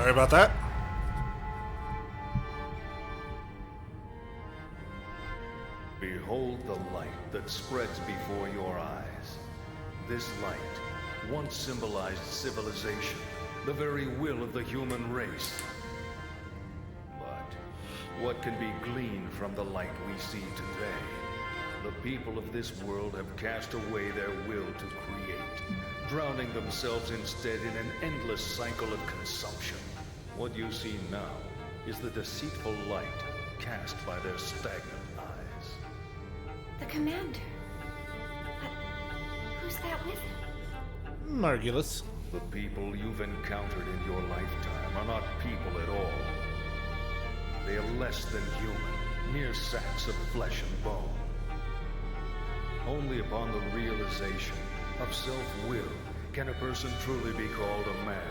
Sorry about that. Behold the light that spreads before your eyes. This light once symbolized civilization, the very will of the human race. But what can be gleaned from the light we see today? The people of this world have cast away their will to create, drowning themselves instead in an endless cycle of consumption. What you see now is the deceitful light cast by their stagnant eyes. The commander. But who's that with him? Margulis. The people you've encountered in your lifetime are not people at all. They are less than human, mere sacks of flesh and bone. Only upon the realization of self-will can a person truly be called a man.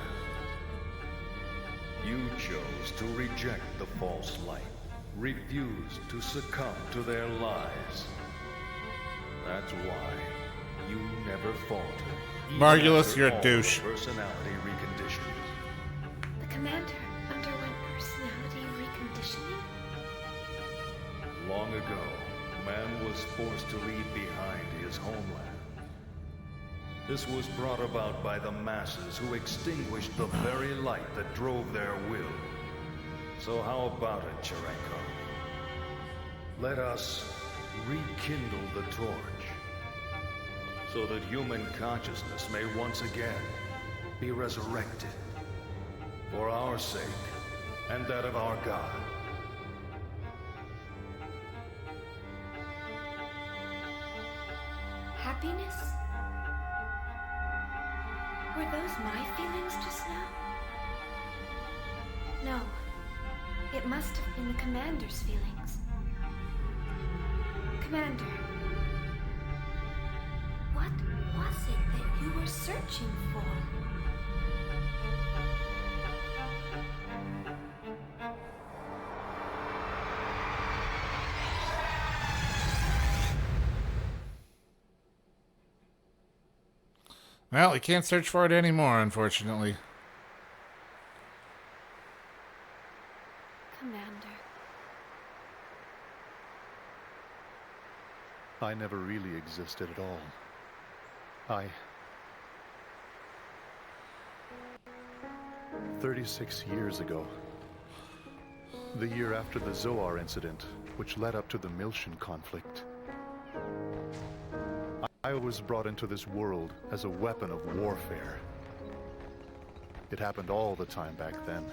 You chose to reject the false light, refused to succumb to their lies. That's why you never faltered. Margulis, you're a douche. Personality reconditioning. The commander underwent personality reconditioning? Long ago, man was forced to leave behind his homeland. This was brought about by the masses who extinguished the very light that drove their will. So how about it, Cherenko? Let us rekindle the torch, so that human consciousness may once again be resurrected, for our sake and that of our God. Happiness? Were those my feelings just now? No. It must have been the commander's feelings. Commander, what was it that you were searching for? Well, we can't search for it anymore, unfortunately. Commander. I never really existed at all. 36 years ago, the year after the Zoar incident, which led up to the Miltian conflict, I was brought into this world as a weapon of warfare. It happened all the time back then.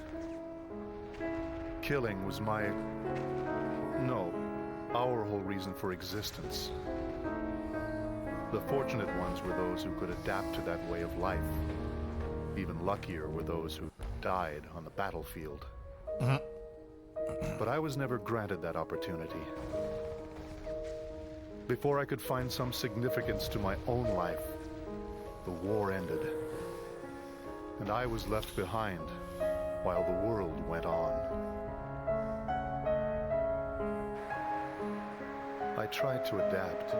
Killing was our whole reason for existence. The fortunate ones were those who could adapt to that way of life. Even luckier were those who died on the battlefield. But I was never granted that opportunity. Before I could find some significance to my own life, the war ended. And I was left behind while the world went on. I tried to adapt.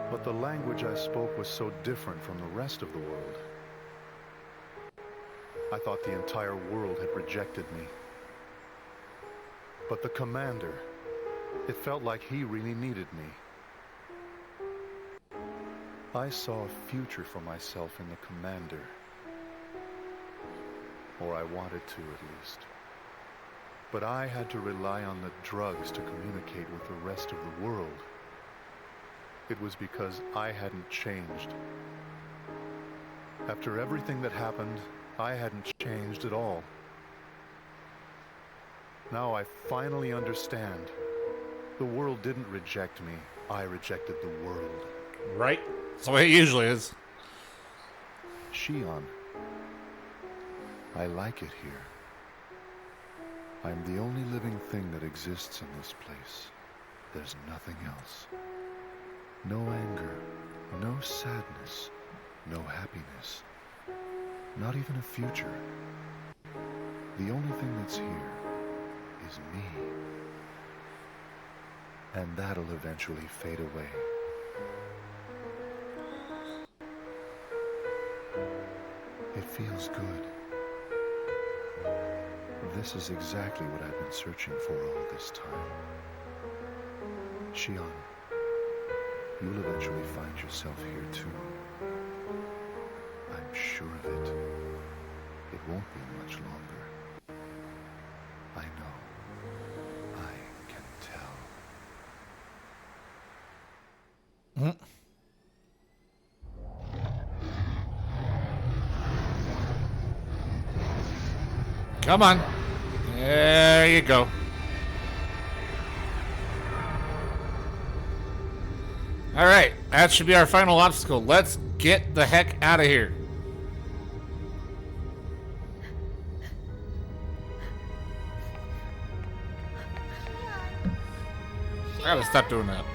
But the language I spoke was so different from the rest of the world. I thought the entire world had rejected me. But the commander, it felt like he really needed me. I saw a future for myself in the commander. Or I wanted to, at least. But I had to rely on the drugs to communicate with the rest of the world. It was because I hadn't changed. After everything that happened, I hadn't changed at all. Now I finally understand. The world didn't reject me. I rejected the world. Right? That's the way it usually is. Shion, I like it here. I'm the only living thing that exists in this place. There's nothing else. No anger, no sadness, no happiness. Not even a future. The only thing that's here is me. And that'll eventually fade away. It feels good. This is exactly what I've been searching for all this time. Shion, you'll eventually find yourself here too. I'm sure of it. It won't be much longer. I know. I can tell. Come on. There you go. Alright, that should be our final obstacle. Let's get the heck out of here. I gotta stop doing that.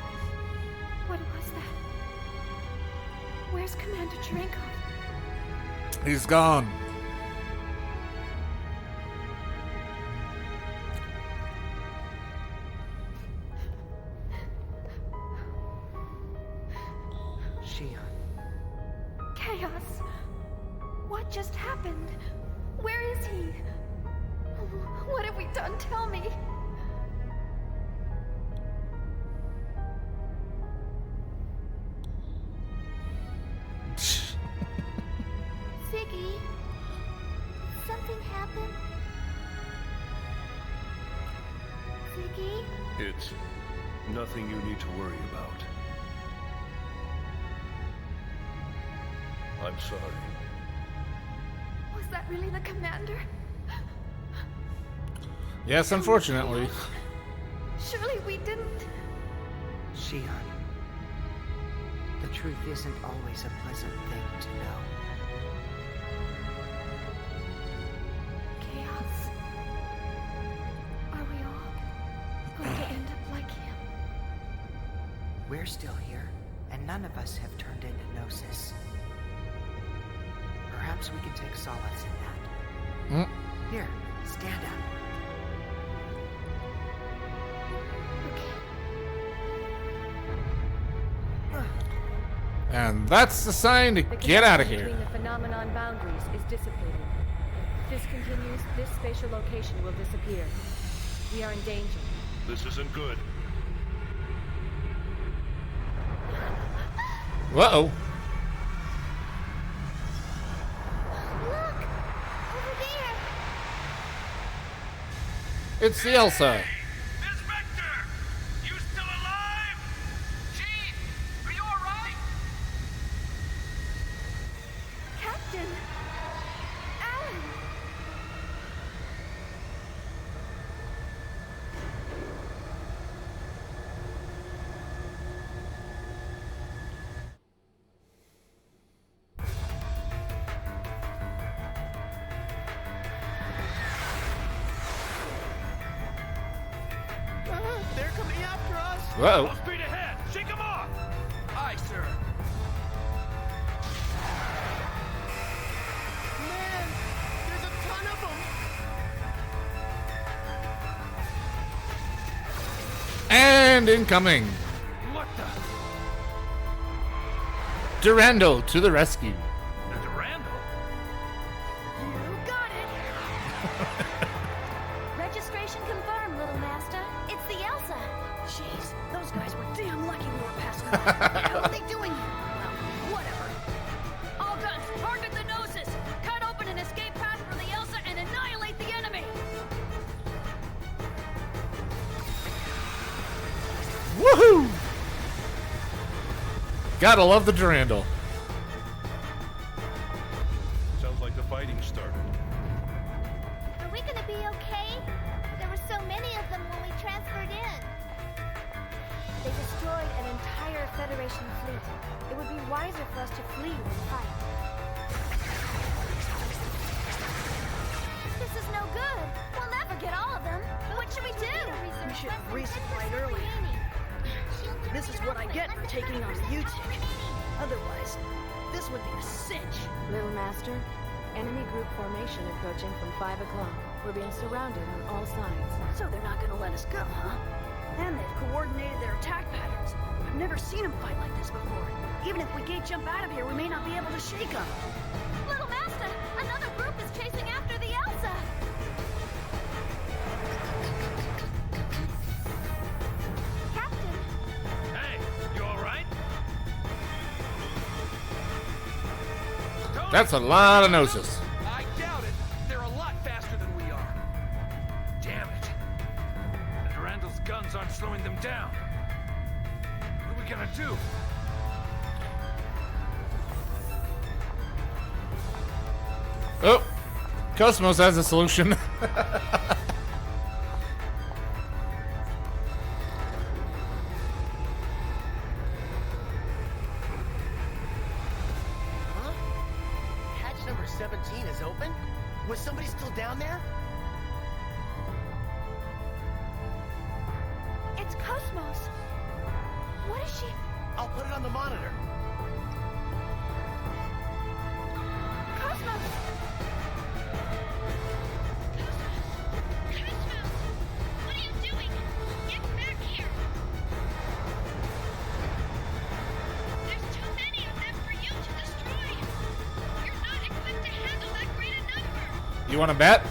What was that? Where's Commander Drenkov? He's gone. Shion. Chaos! What just happened? Where is he? What have we done? Tell me. Ziggy, something happened? Ziggy? It's nothing you need to worry about. I'm sorry. Was that really the commander? Yes, unfortunately. Surely we didn't. Shion. The truth isn't always a pleasant thing to know. Chaos. Are we all going to end up like him? We're still here, and none of us have turned into Gnosis. Perhaps we can take solace in that. Here, stand up. And that's the sign to get out of here. Between the phenomenon boundaries is dissipated. If this continues, this spatial location will disappear. We are in danger. This isn't good. Uh-oh. Look! Over there! It's the Elsa. Miss Vector! You still alive? Chief, are you alright? Captain! Alan! They're coming after us! Whoa. Full speed ahead! Shake them off! Aye, sir. Man, there's a ton of them! And incoming. What the? Durandal to the rescue. The Durandal? You got it! Registration confirmed, little master. It's the Elsa. Jeez, those guys were damn lucky we were passing by. What the hell are they doing here? Well, whatever. All guns, target the Gnosis. Cut open an escape path for the Elsa and annihilate the enemy. Woohoo! Gotta love the Durandal. Sounds like the fighting started. Are we gonna be okay? There were so many of them when we transferred in. They destroyed an entire Federation fleet. It would be wiser for us to flee than fight. This is no good. We'll never get all of them. What should we do? We should have resupplied earlier. This is what I get for taking on the UTIC. Otherwise, this would be a cinch. Little Master, enemy group formation approaching from 5 o'clock. We're being surrounded on all sides. So they're not gonna let us go, huh? And they've coordinated their attack patterns. I've never seen them fight like this before. Even if we gate jump out of here, we may not be able to shake them. Little Master, I Another group is chasing after the Elsa! Captain! Hey, you alright? That's a lot of Gnosis. I doubt it. They're a lot faster than we are. Damn it. The Durandal's guns aren't slowing them down. What are we gonna do? Oh, KOS-MOS has a solution. Huh? Hatch number 17 is open? Was somebody still down there? It's KOS-MOS! What is she? I'll put it on the monitor. KOS-MOS! What are you doing? Get back here! There's too many of them for you to destroy. You're not equipped to handle that great a number. You want to bet?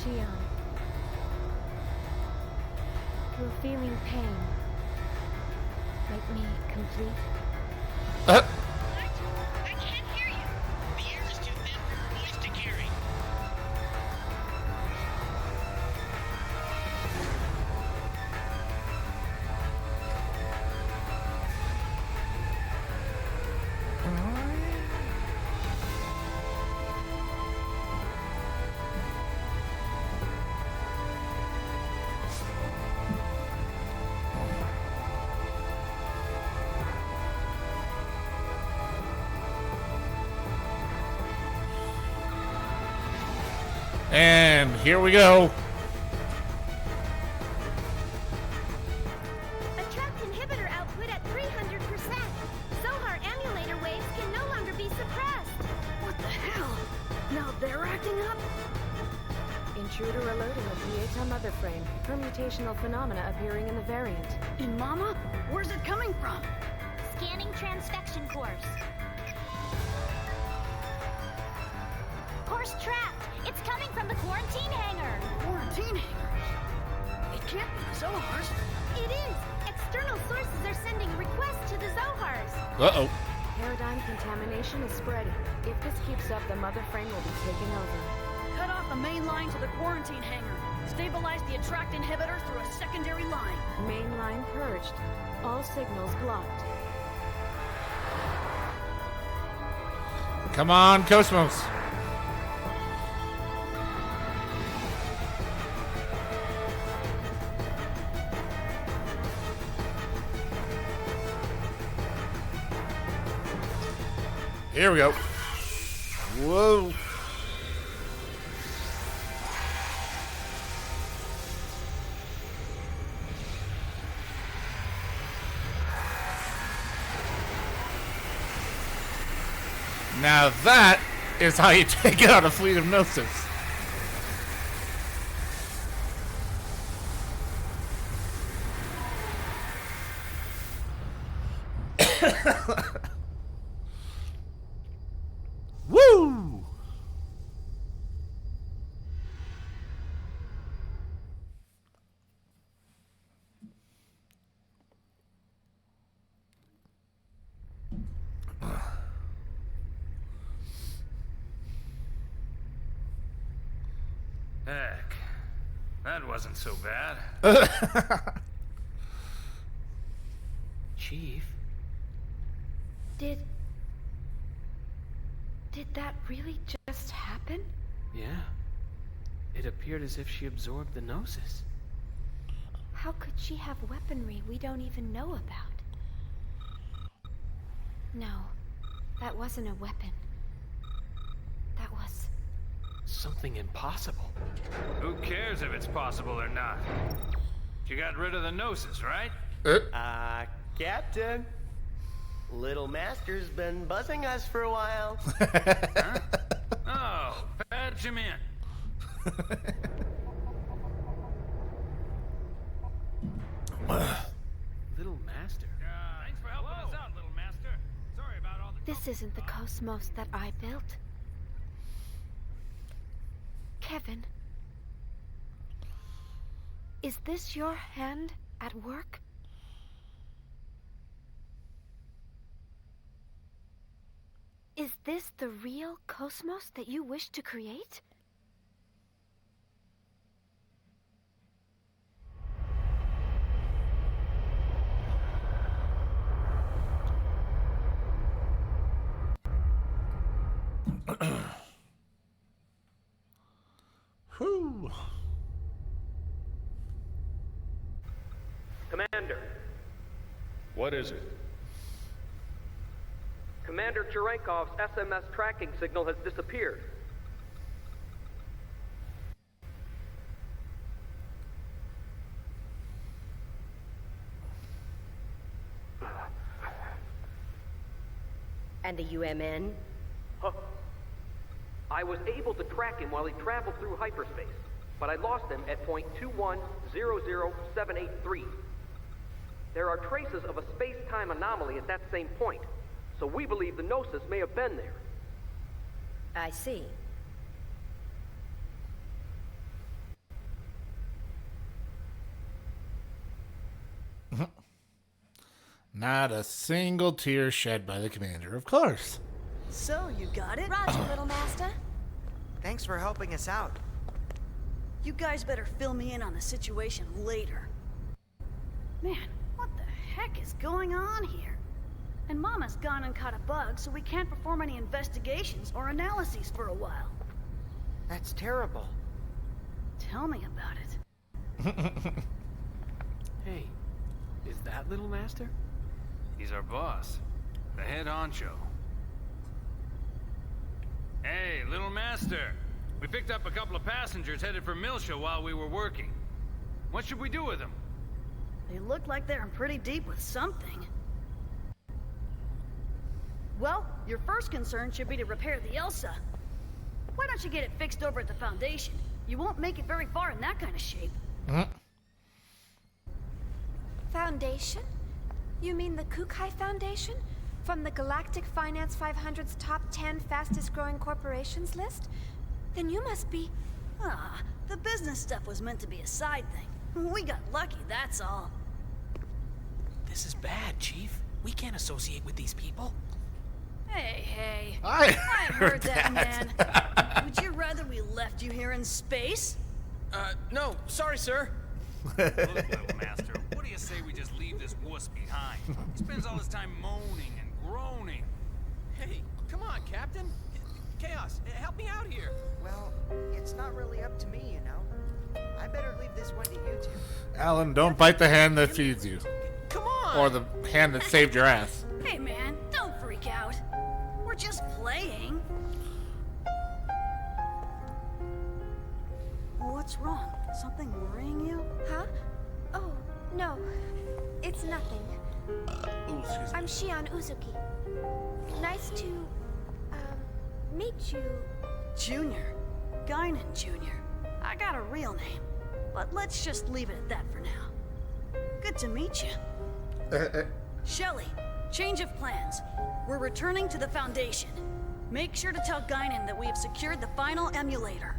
Shion. You're feeling pain. Make me complete. What? I can't hear you. The air is too thin for her voice to carry. And here we go. Attract inhibitor output at 300%. Zohar emulator waves can no longer be suppressed. What the hell? Now they're acting up? Intruder alerting of Pieta mother frame. Permutational phenomena appearing in the variant. In Mama? Where's it coming from? Scanning transfection course. Course trapped. It's coming from the quarantine hangar. Quarantine hangar? It can't be the Zohars. It is. External sources are sending requests to the Zohars. Uh-oh. Paradigm contamination is spreading. If this keeps up, the mother frame will be taken over. Cut off the main line to the quarantine hangar. Stabilize the attract inhibitor through a secondary line. Main line purged. All signals blocked. Come on, KOS-MOS. Here we go. Whoa. Now that is how you take out a fleet of Gnosis. Woo! Heck, that wasn't so bad. Chief? Did that really just happen? Yeah. It appeared as if she absorbed the Gnosis. How could she have weaponry we don't even know about? No, that wasn't a weapon. That was... Something impossible. Who cares if it's possible or not? You got rid of the Gnosis, right? Captain. Little Master's been buzzing us for a while. Huh? Oh, patch him in. Little Master? Thanks for helping us out, little master. Sorry about all the... This isn't the KOS-MOS that I built. Kevin, is this your hand at work? Is this the real KOS-MOS that you wish to create? Whew. Commander. What is it? Commander Cherenkov's SMS tracking signal has disappeared. And the UMN? Huh. I was able to track him while he traveled through hyperspace, but I lost him at point 2100783. There are traces of a space-time anomaly at that same point, so we believe the Gnosis may have been there. I see. Not a single tear shed by the commander, of course. So, you got it? Roger, little master. Thanks for helping us out. You guys better fill me in on the situation later. Man, what the heck is going on here? And Mama's gone and caught a bug, so we can't perform any investigations or analyses for a while. That's terrible. Tell me about it. Hey, is that Little Master? He's our boss, the head honcho. Hey, Little Master. We picked up a couple of passengers headed for Milsha while we were working. What should we do with them? They look like they're in pretty deep with something. Well, your first concern should be to repair the Elsa. Why don't you get it fixed over at the Foundation? You won't make it very far in that kind of shape. Foundation? You mean the Kukai Foundation? From the Galactic Finance 500's top 10 fastest growing corporations list? Then you must be... Ah, the business stuff was meant to be a side thing. We got lucky, that's all. This is bad, Chief. We can't associate with these people. Hey. I heard that, man. Would you rather we left you here in space? No, sorry, sir. Look, Little Master, what do you say we just leave this wuss behind? He spends all his time moaning and groaning. Hey, come on, Captain. Chaos, help me out here. Well, it's not really up to me, you know. I better leave this one to you two. Alan, don't bite the hand that feeds you. Come on! Or the hand that saved your ass. Hey, man, don't freak out. We're just playing. What's wrong? Something worrying you? Huh? Oh, no. It's nothing. Ooh, excuse me. I'm Shion Uzuki. Nice to, meet you. Junior. Guinan Jr. I got a real name, but let's just leave it at that for now. Good to meet you. Shelly, change of plans. We're returning to the Foundation. Make sure to tell Guinan that we have secured the final emulator.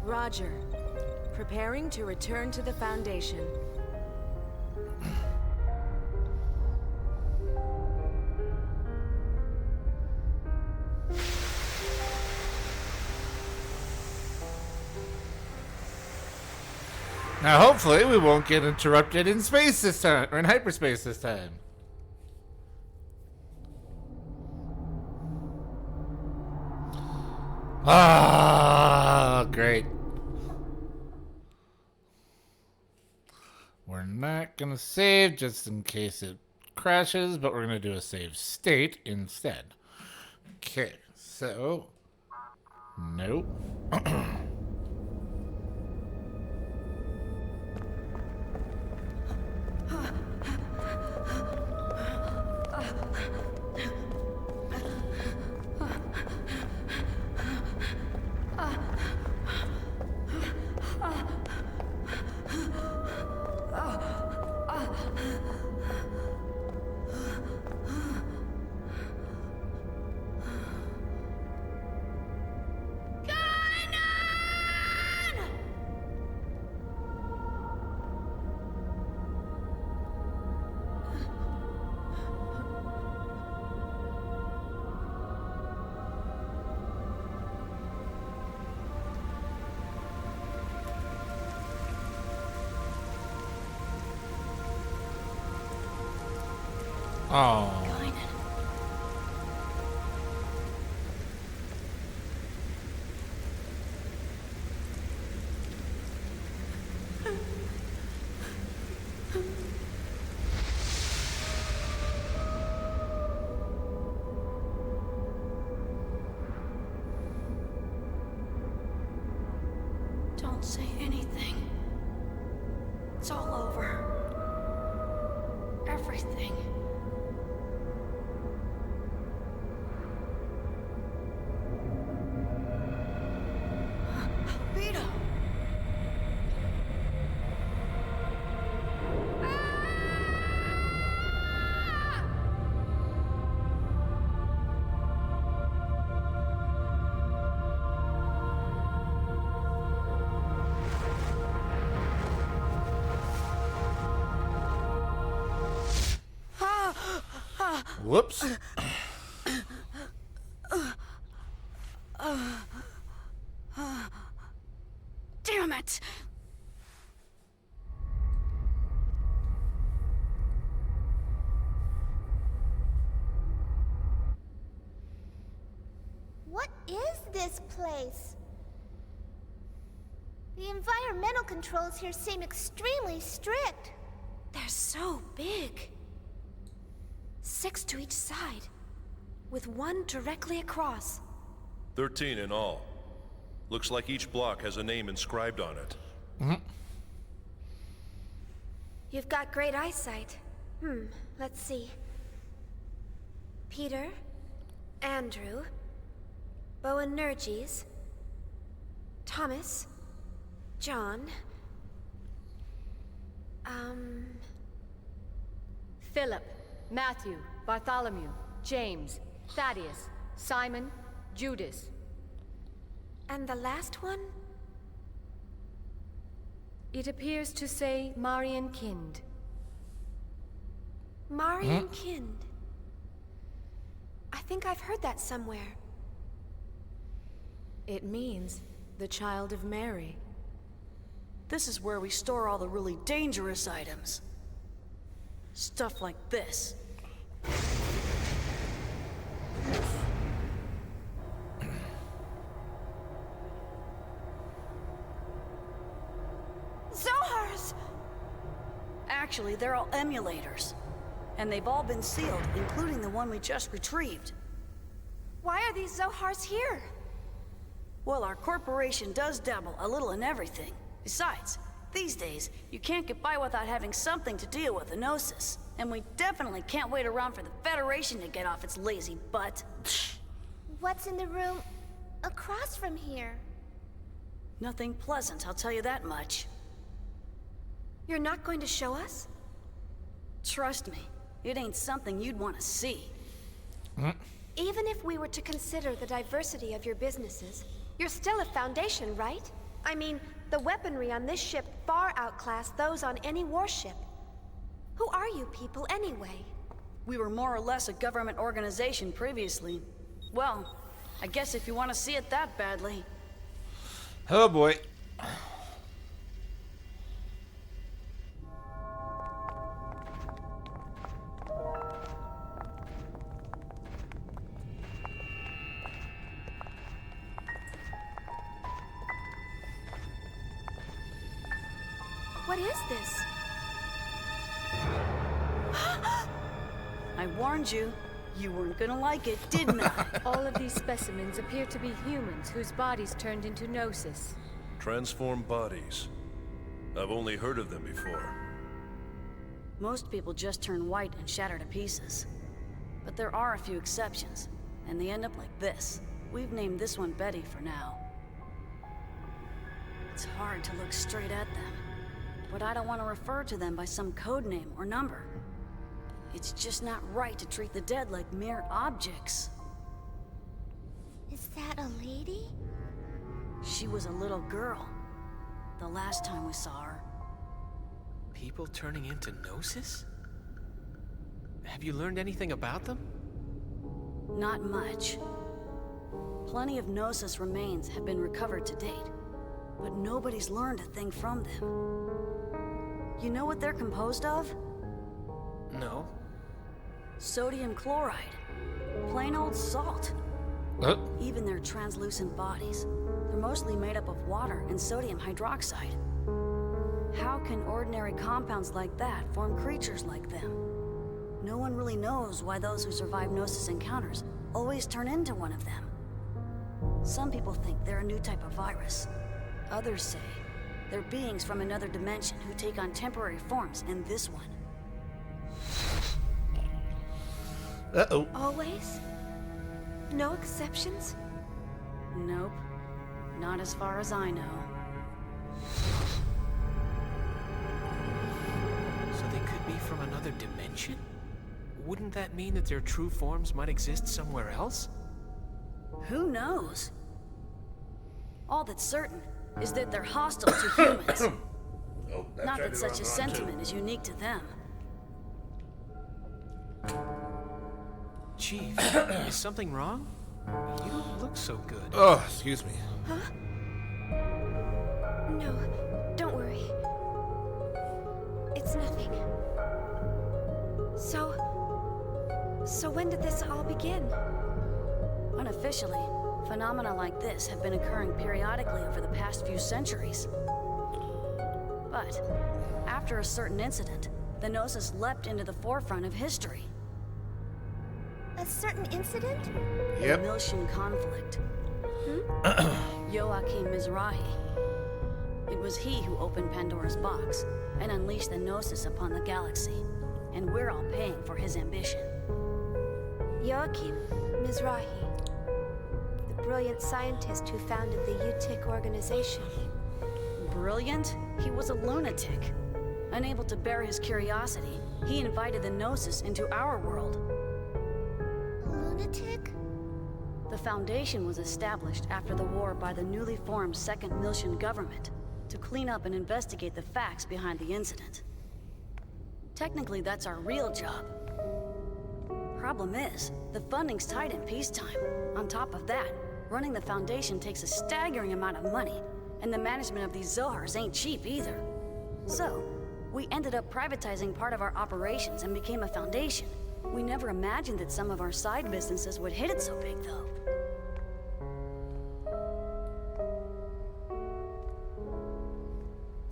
Roger. Preparing to return to the Foundation. Now, hopefully, we won't get interrupted in space this time, or in hyperspace this time. Ah, great. We're not gonna save just in case it crashes, but we're gonna do a save state instead. Okay, so nope. Oh. Guinan. Don't say anything. It's all over. Everything. Vito! Whoops. Damn it! What is this place? The environmental controls here seem extremely strict. They're so big. 6 to each side, with one directly across. 13 in all. Looks like each block has a name inscribed on it. You've got great eyesight. Let's see. Peter, Andrew, Boanerges, Thomas, John, Philip, Matthew, Bartholomew, James, Thaddeus, Simon, Judas. and the last one? It appears to say Marian Kind. Marian Kind. I think I've heard that somewhere. It means the Child of Mary. This is where we store all the really dangerous items. Stuff like this. Zohars! Actually, they're all emulators. And they've all been sealed, including the one we just retrieved. Why are these Zohars here? Well, our corporation does dabble a little in everything. Besides, these days, you can't get by without having something to deal with the Gnosis. And we definitely can't wait around for the Federation to get off its lazy butt. What's in the room across from here? Nothing pleasant, I'll tell you that much. You're not going to show us? Trust me, it ain't something you'd want to see. Even if we were to consider the diversity of your businesses, you're still a Foundation, right? I mean, the weaponry on this ship far outclass those on any warship. Who are you people, anyway? We were more or less a government organization previously. Well, I guess if you want to see it that badly. Oh boy. What is this? I warned you. You weren't gonna like it, didn't I? All of these specimens appear to be humans whose bodies turned into Gnosis. Transformed bodies. I've only heard of them before. Most people just turn white and shatter to pieces. But there are a few exceptions, and they end up like this. We've named this one Betty for now. It's hard to look straight at them, but I don't want to refer to them by some code name or number. It's just not right to treat the dead like mere objects. Is that a lady? She was a little girl, the last time we saw her. People turning into Gnosis? Have you learned anything about them? Not much. Plenty of Gnosis remains have been recovered to date, but nobody's learned a thing from them. You know what they're composed of? No. Sodium chloride. Plain old salt. Even their translucent bodies. They're mostly made up of water and sodium hydroxide. How can ordinary compounds like that form creatures like them? No one really knows why those who survive Gnosis encounters always turn into one of them. Some people think they're a new type of virus. Others say they're beings from another dimension who take on temporary forms in this one. Uh-oh. Always? No exceptions? Nope. Not as far as I know. So they could be from another dimension? Wouldn't that mean that their true forms might exist somewhere else? Who knows? All that's certain is that they're hostile to humans. Not that such a sentiment is unique to them. Chief, is something wrong? You don't look so good. Oh, excuse me. Huh? No, don't worry. It's nothing. So when did this all begin? Unofficially, phenomena like this have been occurring periodically over the past few centuries. But after a certain incident, the Gnosis leapt into the forefront of history. A certain incident? Yep. The Miltian conflict. Joachim Mizrahi. It was he who opened Pandora's box and unleashed the Gnosis upon the galaxy. And we're all paying for his ambition. Joachim Mizrahi. The brilliant scientist who founded the UTIC organization. Brilliant? He was a lunatic. Unable to bear his curiosity, he invited the Gnosis into our world. Lunatic? The Foundation was established after the war by the newly formed Second Miltian government to clean up and investigate the facts behind the incident. Technically, that's our real job. Problem is, the funding's tight in peacetime. On top of that, running the Foundation takes a staggering amount of money, and the management of these Zohars ain't cheap either. So, we ended up privatizing part of our operations and became a Foundation. We never imagined that some of our side businesses would hit it so big, though.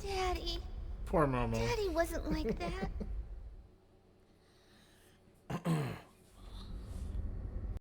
Daddy. Poor Momo. Daddy wasn't like that.